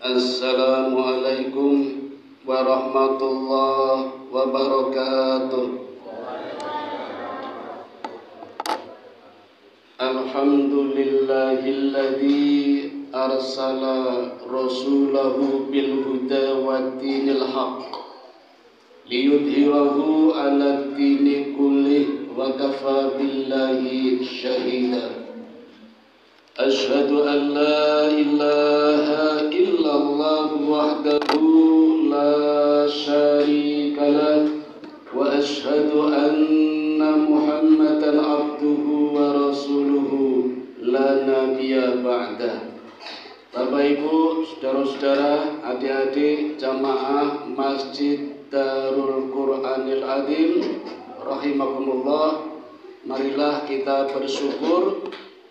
Assalamualaikum warahmatullahi wabarakatuh. Alhamdulillahilladzi arsala rasulahu bil huda wa dinil haqq liyudhhirahu 'ala dini kullih wa kafa billahi syahida. Asyhadu an la ilaha illallah wahdahu la syarika lah wa asyhadu anna Muhammadan abduhu wa rasuluhu la nabiyya ba'dah. Bapak Ibu, saudara-saudara, adik-adik jamaah Masjid Darul Quranil Azim rahimakumullah, marilah kita bersyukur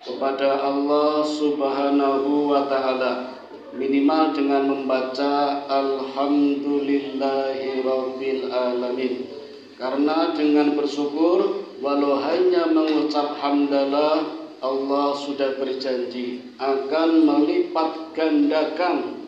kepada Allah Subhanahu wa Ta'ala, minimal dengan membaca Alhamdulillahirabbil alamin. Karena dengan bersyukur, walau hanya mengucap hamdalah, Allah sudah berjanji akan melipat gandakan.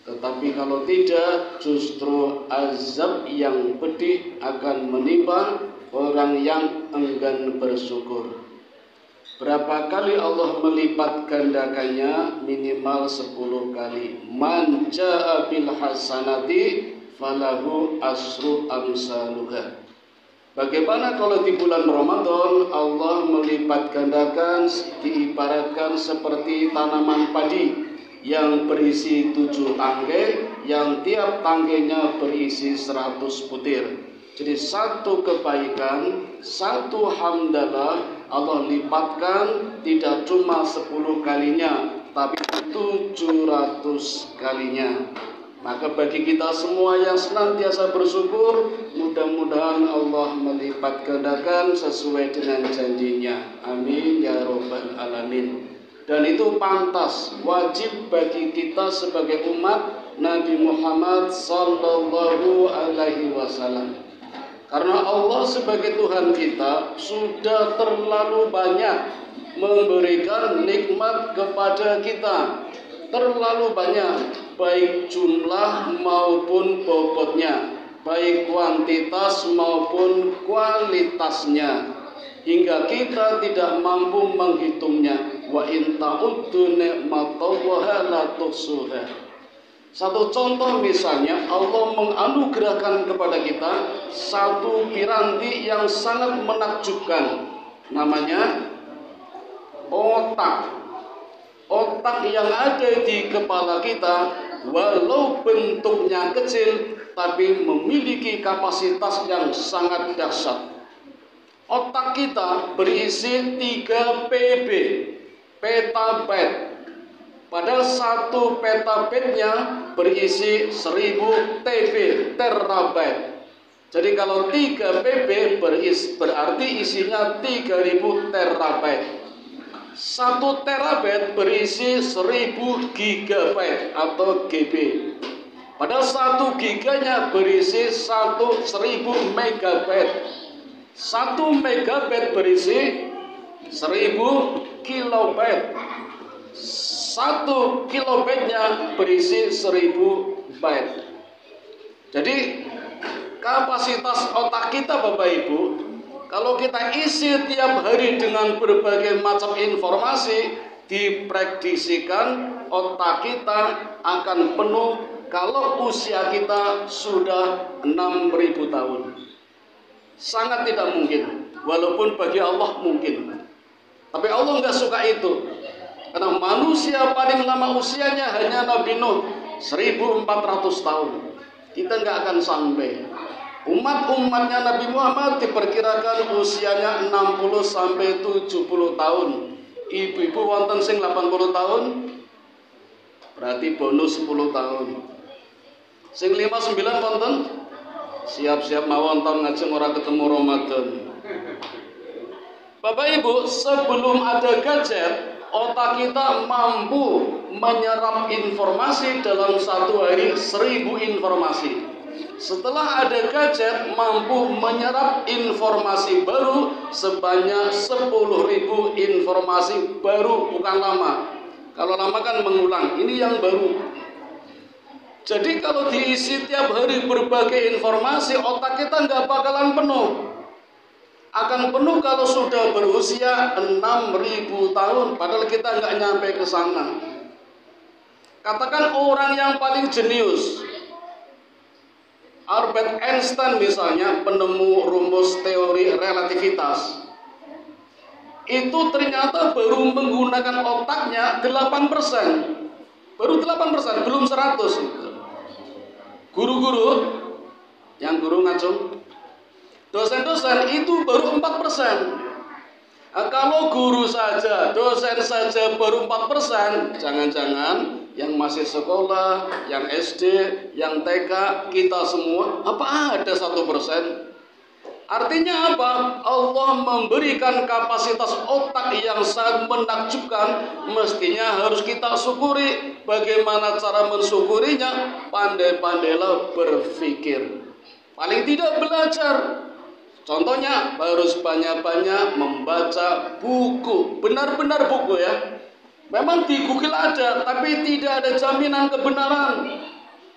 Tetapi kalau tidak, justru azab yang pedih akan menimpa orang yang enggan bersyukur. Berapa kali Allah melipat gandakannya? Minimal 10 kali. Man jaa bil hasanati falahu asru amsaluha. Bagaimana kalau di bulan Ramadan Allah melipat gandakan, diibaratkan seperti tanaman padi yang berisi 7 tangkai, yang tiap tangkainya berisi 100 butir. Jadi satu kebaikan, satu hamdalah Allah lipatkan tidak cuma 10 kalinya, tapi 700 kalinya. Maka bagi kita semua yang senantiasa bersyukur, mudah-mudahan Allah melipat gandakan sesuai dengan janjinya. Amin ya robbal alamin. Dan itu pantas, wajib bagi kita sebagai umat Nabi Muhammad sallallahu alaihi wasallam. Karena Allah sebagai Tuhan kita sudah terlalu banyak memberikan nikmat kepada kita. Terlalu banyak, baik jumlah maupun bobotnya, baik kuantitas maupun kualitasnya, hingga kita tidak mampu menghitungnya. Wa in ta'uddu ni'matallahi la tuhsuha. Satu contoh misalnya, Allah menganugerahkan kepada kita satu piranti yang sangat menakjubkan. Namanya otak. Otak yang ada di kepala kita, walau bentuknya kecil, tapi memiliki kapasitas yang sangat dahsyat. Otak kita berisi 3 PB, petabyte. Padahal 1 petabyte-nya berisi 1000 TB, terabyte. Jadi kalau 3 PB berarti isinya 3000 terabyte. 1 terabyte berisi 1000 gigabyte atau GB. Padahal 1 giganya berisi 1000 megabyte. 1 megabyte berisi 1000 kilobyte. 1 kilobyte-nya berisi 1000 byte. Jadi kapasitas otak kita Bapak Ibu, kalau kita isi tiap hari dengan berbagai macam informasi, diprediksikan otak kita akan penuh kalau usia kita sudah 6000 tahun. Sangat tidak mungkin, walaupun bagi Allah mungkin. Tapi Allah nggak suka itu. Karena manusia paling lama usianya hanya Nabi Nuh, 1400 tahun. Kita nggak akan sampai. Umat-umatnya Nabi Muhammad diperkirakan usianya 60 sampai 70 tahun. Ibu-ibu wonten sing 80 tahun, berarti bonus 10 tahun. Sing 59 wonten, siap-siap mawon tahun ngajeng ora ketemu Ramadan. Bapak Ibu, sebelum ada gadget, otak kita mampu menyerap informasi dalam satu hari 1000 informasi. Setelah ada gadget, mampu menyerap informasi baru sebanyak 10.000 informasi baru, bukan lama. Kalau lama kan mengulang, ini yang baru. Jadi kalau diisi tiap hari berbagai informasi, otak kita nggak bakalan penuh. Akan penuh kalau sudah berusia 6.000 tahun, padahal kita nggak nyampe ke sana. Katakan orang yang paling jenius, Albert Einstein misalnya, penemu rumus teori relativitas, itu ternyata baru menggunakan otaknya 8%. Baru 8%, belum 100. Guru-guru, yang guru ngacung, dosen-dosen itu baru 4%. Nah, kalau guru saja, dosen saja baru 4%, jangan-jangan yang masih sekolah, yang SD, yang TK, kita semua, apa ada 1%? Artinya apa? Allah memberikan kapasitas otak yang sangat menakjubkan. Mestinya harus kita syukuri. Bagaimana cara mensyukurinya? Pandai-pandailah berpikir. Paling tidak belajar. Contohnya harus banyak-banyak membaca buku. Benar-benar buku ya. Memang di Google ada, tapi tidak ada jaminan kebenaran.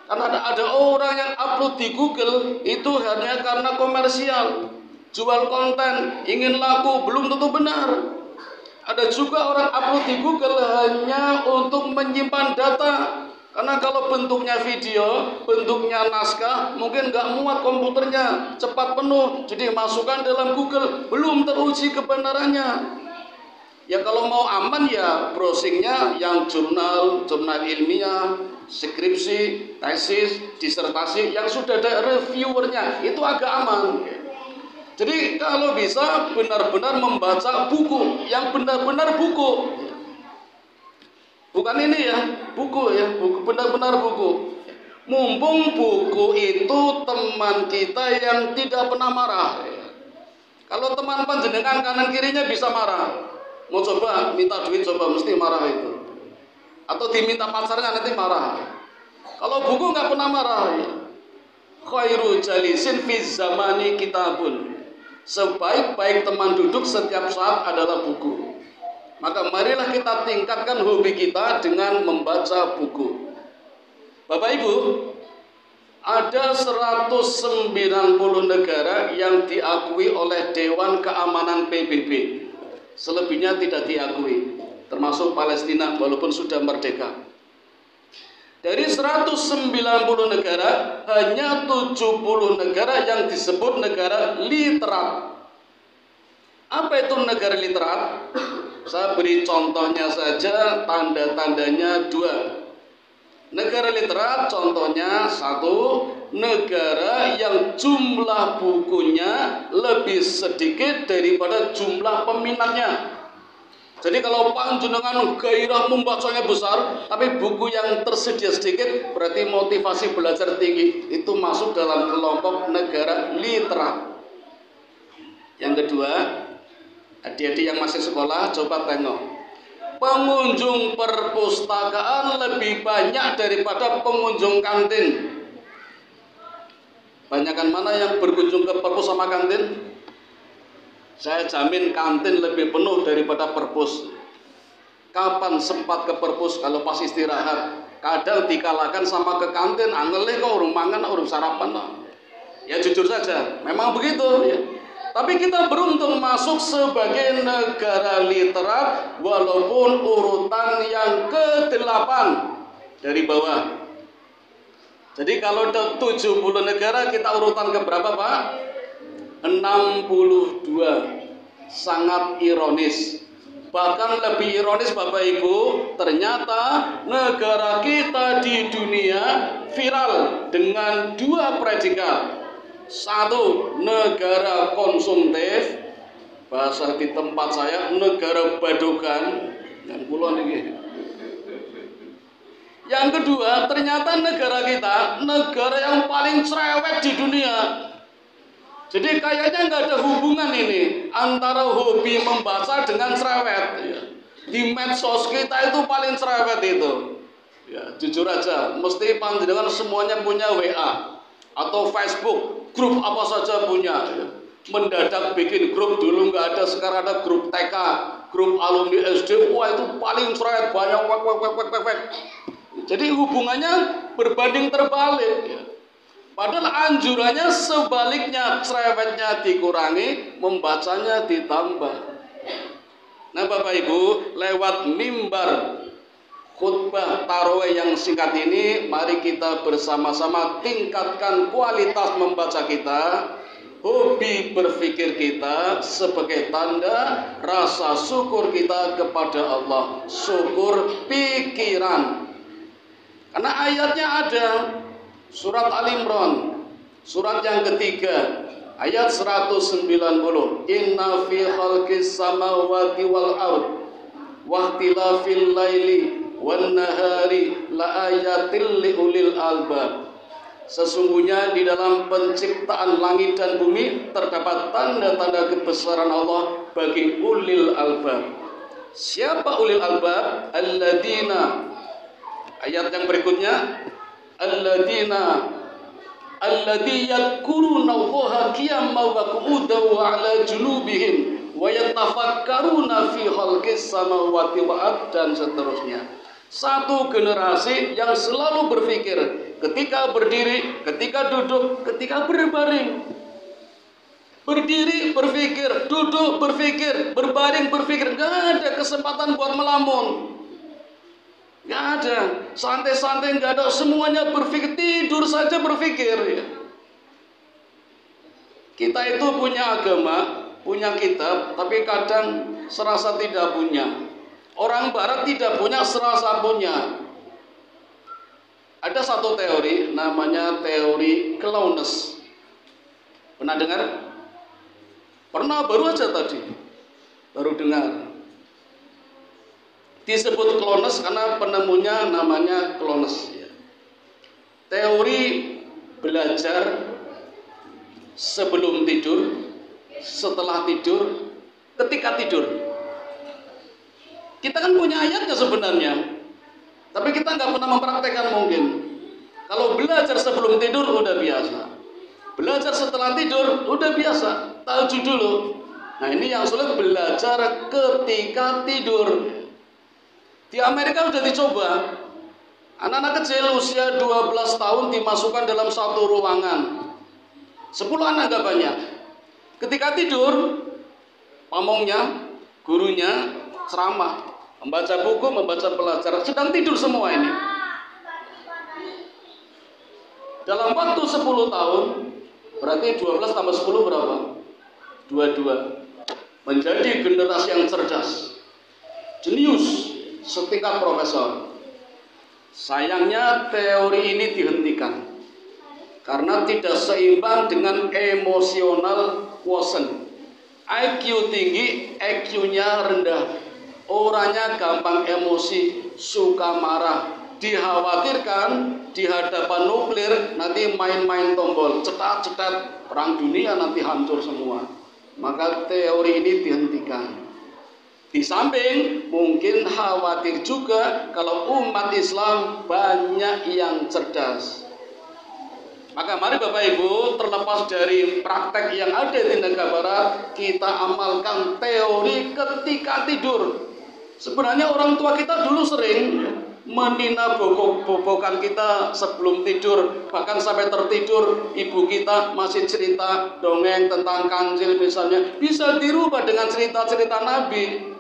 Karena ada orang yang upload di Google itu hanya karena komersial, jual konten, ingin laku, belum tentu benar. Ada juga orang upload di Google hanya untuk menyimpan data. Karena kalau bentuknya video, bentuknya naskah, mungkin nggak muat komputernya, cepat penuh. Jadi masukkan dalam Google, belum teruji kebenarannya. Ya kalau mau aman ya browsingnya yang jurnal ilmiah, skripsi, tesis, disertasi yang sudah ada reviewernya, itu agak aman. Jadi kalau bisa benar-benar membaca buku yang benar-benar buku, bukan ini ya, buku benar-benar buku. Mumpung buku itu teman kita yang tidak pernah marah. Kalau teman panjenengan kanan kirinya bisa marah, mau coba minta duit coba mesti marah itu. Atau diminta pacarnya nanti marah. Kalau buku nggak pernah marah. Khairu jalisin fi zamani kitabun. Sebaik-baik teman duduk setiap saat adalah buku. Maka marilah kita tingkatkan hobi kita dengan membaca buku. Bapak Ibu, ada 190 negara yang diakui oleh Dewan Keamanan PBB. Selebihnya tidak diakui, termasuk Palestina walaupun sudah merdeka. Dari 190 negara, hanya 70 negara yang disebut negara literat. Apa itu negara literat? Saya beri contohnya saja, tanda-tandanya 2. Negara literat contohnya 1, negara yang jumlah bukunya lebih sedikit daripada jumlah peminatnya. Jadi kalau panjenengan gairah membacanya besar, tapi buku yang tersedia sedikit, berarti motivasi belajar tinggi. Itu masuk dalam kelompok negara literat. Yang kedua, adik-adik yang masih sekolah, coba tengok. Pengunjung perpustakaan lebih banyak daripada pengunjung kantin. Banyakan mana yang berkunjung ke perpus sama kantin? Saya jamin kantin lebih penuh daripada perpus. Kapan sempat ke perpus kalau pas istirahat? Kadang dikalahkan sama ke kantin, angelih kok urung mangan, urung sarapan. Ya jujur saja, memang begitu ya. Tapi kita beruntung masuk sebagai negara literat walaupun urutan yang ke-8 dari bawah. Jadi kalau 70 negara kita urutan ke berapa, Pak? 62. Sangat ironis. Bahkan lebih ironis Bapak Ibu, ternyata negara kita di dunia viral dengan 2 predikat. 1, negara konsumtif, bahasa di tempat saya negara badogan, yang pulau ini. Yang kedua, ternyata negara kita negara yang paling cerewet di dunia. Jadi kayaknya nggak ada hubungan ini antara hobi membaca dengan cerewet. Di medsos kita itu paling cerewet itu. Ya, jujur aja, mesti panjenengan semuanya punya WA atau Facebook, grup apa saja punya. Mendadak bikin grup, dulu nggak ada, sekarang ada grup TK, grup alumni SD. Wah itu paling cerewet, banyak wek. Jadi hubungannya berbanding terbalik ya. Padahal anjurannya sebaliknya, cerewetnya dikurangi, membacanya ditambah. Nah Bapak Ibu, lewat mimbar khutbah tarawih yang singkat ini, mari kita bersama-sama tingkatkan kualitas membaca kita, hobi berpikir kita sebagai tanda rasa syukur kita kepada Allah, syukur pikiran. Karena ayatnya ada, surat Al-Imran, surat yang ketiga, ayat 190. Inna fi khalqis samawati wal ard wa ikhtilafil laili wan nahari la ayatil liulil albab. Sesungguhnya di dalam penciptaan langit dan bumi terdapat tanda-tanda kebesaran Allah bagi ulil albab. Siapa ulil albab? Alladzina, ayat yang berikutnya, alladzina alladzi yadhkuruna Allaha qiyaman wa qu'udan wa 'ala junubihim wa yatafakkaruna fi khalqis samawati wal ard, dan seterusnya. Satu generasi yang selalu berpikir ketika berdiri, ketika duduk, ketika berbaring. Berdiri berpikir, duduk berpikir, berbaring berpikir. Gak ada kesempatan buat melamun. Nggak ada, santai-santai nggak ada, semuanya berpikir, tidur saja berpikir ya. Kita itu punya agama, punya kitab, tapi kadang serasa tidak punya. Orang barat tidak punya, serasa punya. Ada satu teori, namanya teori Clones. Pernah dengar? Pernah, baru aja tadi, baru dengar. Disebut Clones karena penemunya namanya Clones ya. Teori belajar sebelum tidur, setelah tidur, ketika tidur. Kita kan punya ayatnya sebenarnya, tapi kita nggak pernah mempraktekkan mungkin. Kalau belajar sebelum tidur udah biasa, belajar setelah tidur udah biasa, tahajud dulu. Nah ini yang sulit, belajar ketika tidur. Di Amerika sudah dicoba, anak-anak kecil usia 12 tahun dimasukkan dalam satu ruangan, 10 anak gak banyak. Ketika tidur, pamongnya, gurunya ceramah, membaca buku, membaca pelajaran, sedang tidur semua ini. Dalam waktu 10 tahun, berarti 12 tambah 10 berapa? 22. Menjadi generasi yang cerdas, jenius, setingkat profesor. Sayangnya teori ini dihentikan karena tidak seimbang dengan emosional quotient. IQ tinggi, EQ-nya rendah. Orangnya gampang emosi, suka marah. Dikhawatirkan di hadapan nuklir nanti main-main tombol, cetat-cetat, perang dunia nanti hancur semua. Maka teori ini dihentikan. Di samping mungkin khawatir juga kalau umat Islam banyak yang cerdas. Maka mari Bapak Ibu, terlepas dari praktek yang ada di negara barat, kita amalkan teori ketika tidur. Sebenarnya orang tua kita dulu sering menina bobokan kita sebelum tidur. Bahkan sampai tertidur, ibu kita masih cerita dongeng tentang kancil misalnya. Bisa dirubah dengan cerita-cerita Nabi.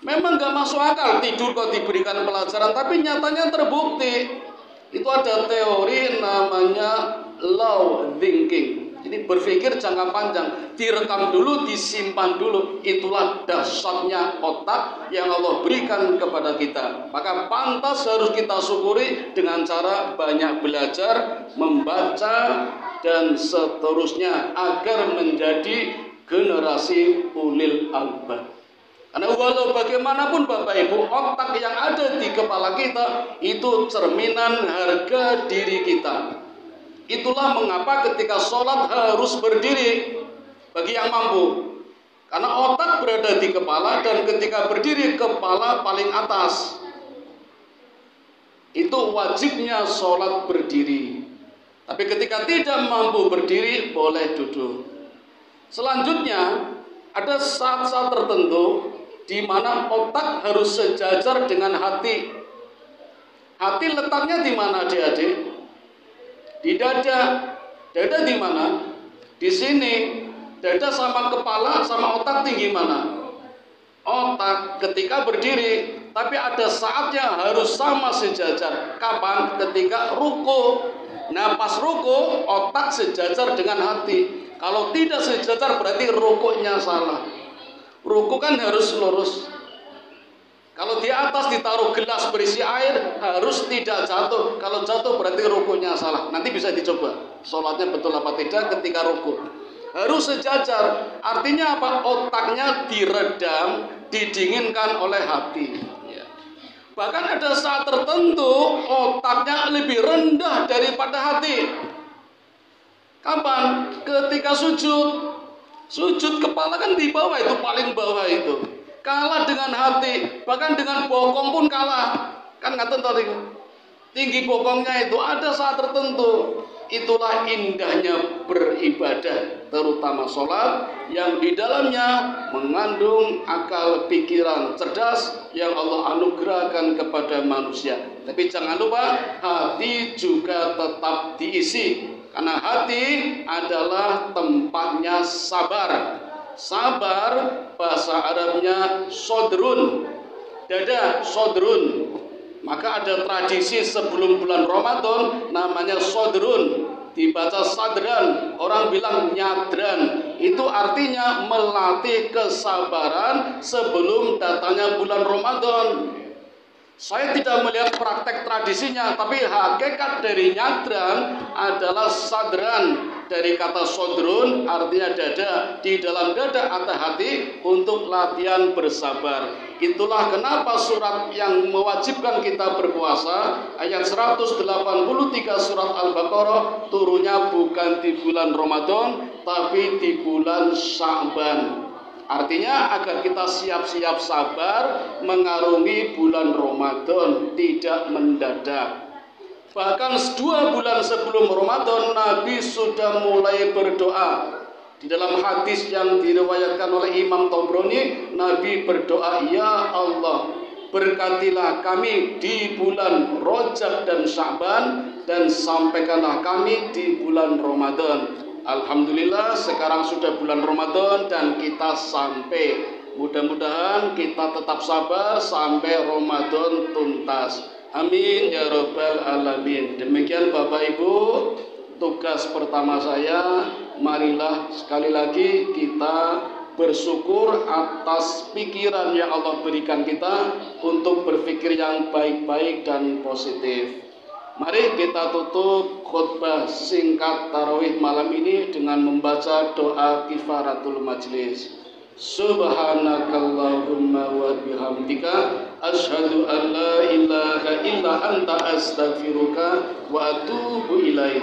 Memang gak masuk akal tidur kok diberikan pelajaran, tapi nyatanya terbukti. Itu ada teori namanya low thinking. Jadi berpikir jangka panjang, direkam dulu, disimpan dulu. Itulah dahsyatnya otak yang Allah berikan kepada kita. Maka pantas harus kita syukuri dengan cara banyak belajar, membaca, dan seterusnya agar menjadi generasi ulil albab. Karena walau bagaimanapun Bapak Ibu, otak yang ada di kepala kita itu cerminan harga diri kita. Itulah mengapa ketika sholat harus berdiri bagi yang mampu. Karena otak berada di kepala dan ketika berdiri kepala paling atas. Itu wajibnya sholat berdiri. Tapi ketika tidak mampu berdiri boleh duduk. Selanjutnya ada saat-saat tertentu di mana otak harus sejajar dengan hati. Hati letaknya di mana adik-adik? Di dada. Dada di mana? Di sini. Dada sama kepala sama otak tinggi mana? Otak ketika berdiri. Tapi ada saatnya harus sama sejajar. Kapan? Ketika ruku. Nah pas ruku otak sejajar dengan hati. Kalau tidak sejajar berarti rukunya salah. Ruku kan harus lurus. Kalau di atas ditaruh gelas berisi air harus tidak jatuh. Kalau jatuh berarti rukunya salah. Nanti bisa dicoba sholatnya betul apa tidak ketika ruku. Harus sejajar. Artinya apa? Otaknya diredam, didinginkan oleh hati. Bahkan ada saat tertentu otaknya lebih rendah daripada hati. Kapan? Ketika sujud. Sujud kepala kan di bawah itu, paling bawah itu. Kalah dengan hati, bahkan dengan bokong pun kalah. Kan ngaten tadi. Tinggi bokongnya itu ada saat tertentu. Itulah indahnya beribadah, terutama sholat yang di dalamnya mengandung akal pikiran cerdas yang Allah anugerahkan kepada manusia. Tapi jangan lupa hati juga tetap diisi, karena hati adalah tempatnya sabar. Sabar bahasa Arabnya sodrun, dada sodrun. Maka ada tradisi sebelum bulan Ramadan namanya sodrun, dibaca sadran, orang bilang nyadran. Itu artinya melatih kesabaran sebelum datangnya bulan Ramadan. Saya tidak melihat praktek tradisinya, tapi hakikat dari nyadran adalah sadran. Dari kata sodrun artinya dada. Di dalam dada ada hati untuk latihan bersabar. Itulah kenapa surat yang mewajibkan kita berpuasa ayat 183 surat Al-Baqarah turunnya bukan di bulan Ramadan tapi di bulan Sya'ban. Artinya agar kita siap-siap sabar mengarungi bulan Ramadan, tidak mendadak. Bahkan 2 bulan sebelum Ramadan Nabi sudah mulai berdoa. Di dalam hadis yang diriwayatkan oleh Imam Tabrani, Nabi berdoa, "Ya Allah, berkatilah kami di bulan Rajab dan Sya'ban dan sampaikanlah kami di bulan Ramadan." Alhamdulillah sekarang sudah bulan Ramadan dan kita sampai. Mudah-mudahan kita tetap sabar sampai Ramadan tuntas. Amin ya rabbal alamin. Demikian Bapak Ibu, tugas pertama saya. Marilah sekali lagi kita bersyukur atas pikiran yang Allah berikan kita untuk berpikir yang baik-baik dan positif. Mari kita tutup khutbah singkat tarawih malam ini dengan membaca doa kifaratul majlis. Subhanakallahumma wa bihamdika asyhadu an la ilaha illa anta astaghfiruka wa atubu ilaik.